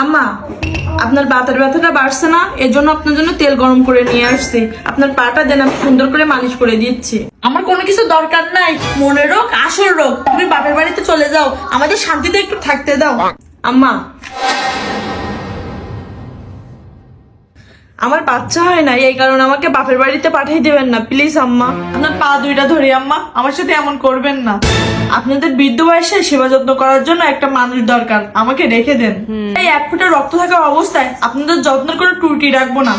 আম্মা, আপনার বাতের ব্যথাটা বাড়ছে না, এর জন্য আপনার জন্য তেল গরম করে নিয়ে আসছি। আপনার পাটা দেন, আমি সুন্দর করে মালিশ করে দিচ্ছি। আমার কোনো কিছু দরকার নাই, মনের রোগ আসল রোগ। তুমি বাপের বাড়িতে চলে যাও, আমাদের শান্তিতে একটু থাকতে দাও। আম্মা, আমার বাচ্চা হয় না, এই কারণে আমাকে বাপের বাড়িতে পাঠিয়ে দিবেন না প্লিজ আম্মা। আপনার পা দুইটা ধরি আম্মা, আমার সাথে এমন করবেন না। আপনাদের বৃদ্ধ বয়সে সেবা যত্ন করার জন্য একটা মানুষ দরকার, আমাকে রেখে দেন। এই 1 ফোঁটা রক্ত থাকা অবস্থায় আপনাদের যত্ন করে টুরকি রাখবো না।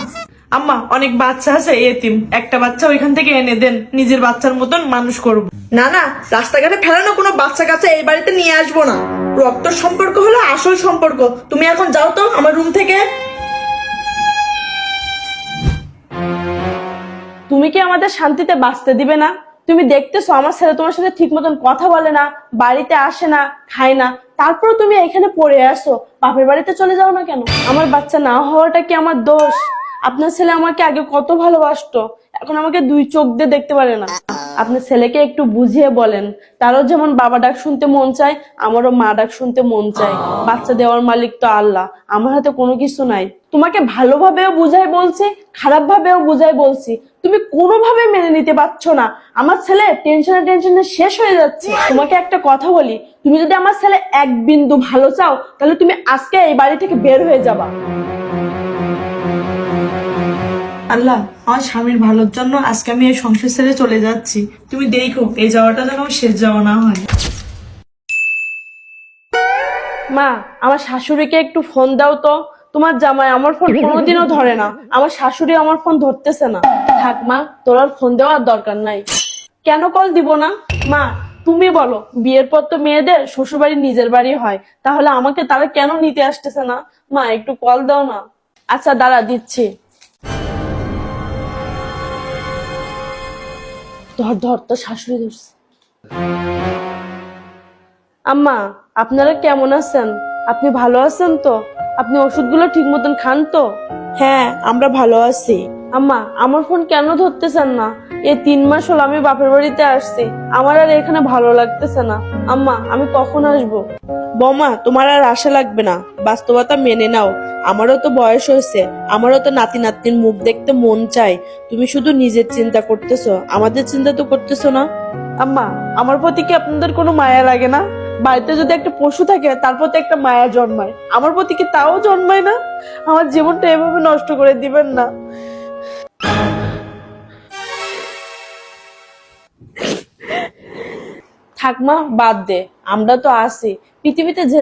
আম্মা, অনেক বাচ্চা আছে এতিম, একটা বাচ্চা ওইখান থেকে এনে দেন, নিজের বাচ্চার মতন মানুষ করব। না না, রাস্তাঘাটে ফেলানো কোনো বাচ্চা কাছে এই বাড়িতে নিয়ে আসবো না। রক্ত সম্পর্ক হলো আসল সম্পর্ক। তুমি এখন যাও তো আমার রুম থেকে। তুমি কি আমাদের শান্তিতে বাঁচতে দিবে না? তুমি দেখতেছো আমার ছেলে তোমার সাথে ঠিক মতন কথা বলে না, বাড়িতে আসে না, খায় না, তারপরে তুমি এখানে পড়ে আসো। বাপের বাড়িতে চলে যাও না কেন? আমার বাচ্চা না হওয়াটা কি আমার দোষ? আপনার ছেলে আমাকে আগে কত ভালোবাসতো, এখন আমাকে 2 চোখ দিয়ে দেখতে পারে না। আপনার ছেলেকে একটু বুঝিয়ে বলেন, তারও যেমন বাবা ডাক শুনতে মন চায়, আমারও মা ডাক শুনতে মন চায়। বাচ্চা দেওয়ার মালিক তো আল্লাহ, আমার হাতে কোনো কিছু নাই। তোমাকে ভালোভাবেও বুঝাই বলছি, খারাপ ভাবেও বুঝাই বলছি, তুমি কোনোভাবে মেনে নিতে পারছো না। আমার ছেলে টেনশনে টেনশনে শেষ হয়ে যাচ্ছে। তোমাকে একটা কথা বলি, তুমি যদি আমার ছেলে 1 বিন্দু ভালো চাও, তাহলে তুমি আজকে এই বাড়ি থেকে বের হয়ে যাবা। আল্লাহ, আমার স্বামীর ভালোর জন্য আজকে আমি এই সংসার ছেড়ে চলে যাচ্ছি। তুমি দেখো এই যাওয়াটা যেন আমার শেষ যাওয়া না হয়। মা, আমার শাশুড়িকে একটু ফোন দাও তো। তোমার জামাই আমার ফোন কোনোদিনও ধরে না, আমার শাশুড়ি আমার ফোন ধরতেছে না। থাক মা, তোর আর ফোন দেওয়ার দরকার নাই। কেন কল দিব না? মা, তুমি বলো, বিয়ের পর তো মেয়েদের শ্বশুরবাড়ি নিজের বাড়ি হয়, তাহলে আমাকে তারা কেন নিতে আসতেছে না? মা, একটু কল দাও না। আচ্ছা দাঁড়া, দিচ্ছি। ধর ধর, তো শাশুড়ি ধরছে। আম্মা, আপনারা কেমন আছেন? আপনি ভালো আছেন তো? আপনি ওষুধগুলো ঠিক মতন খান তো? হ্যাঁ, আমরা ভালো আছি। আম্মা, আমার ফোন কেন ধরতেছেন না? এই 3 মাস হলো আমি বাপের বাড়িতে আসছি, আমার আর এখানে ভালো লাগতেছে না। আম্মা, আমি কখন আসবো? বৌমা, তোমার আর আশা লাগবে না, বাস্তবতা মেনে নাও। আমারও তো বয়স হয়েছে, আমারও তো নাতি নাতনির মুখ দেখতে মন চায়। তুমি শুধু নিজের চিন্তা করতেছো, আমাদের চিন্তা তো করতেছো না। আম্মা, আমার প্রতি কি আপনাদের কোনো মায়া লাগে না? বাড়িতে যদি একটা পশু থাকে, তার প্রতি একটা মায়া জন্মায়, আমার প্রতি কি তাও জন্মায় না? আমার জীবনটা এভাবে নষ্ট করে দিবেন না। থাক মা, বাদ দে, আমরা তো আছি। পৃথিবীতে যে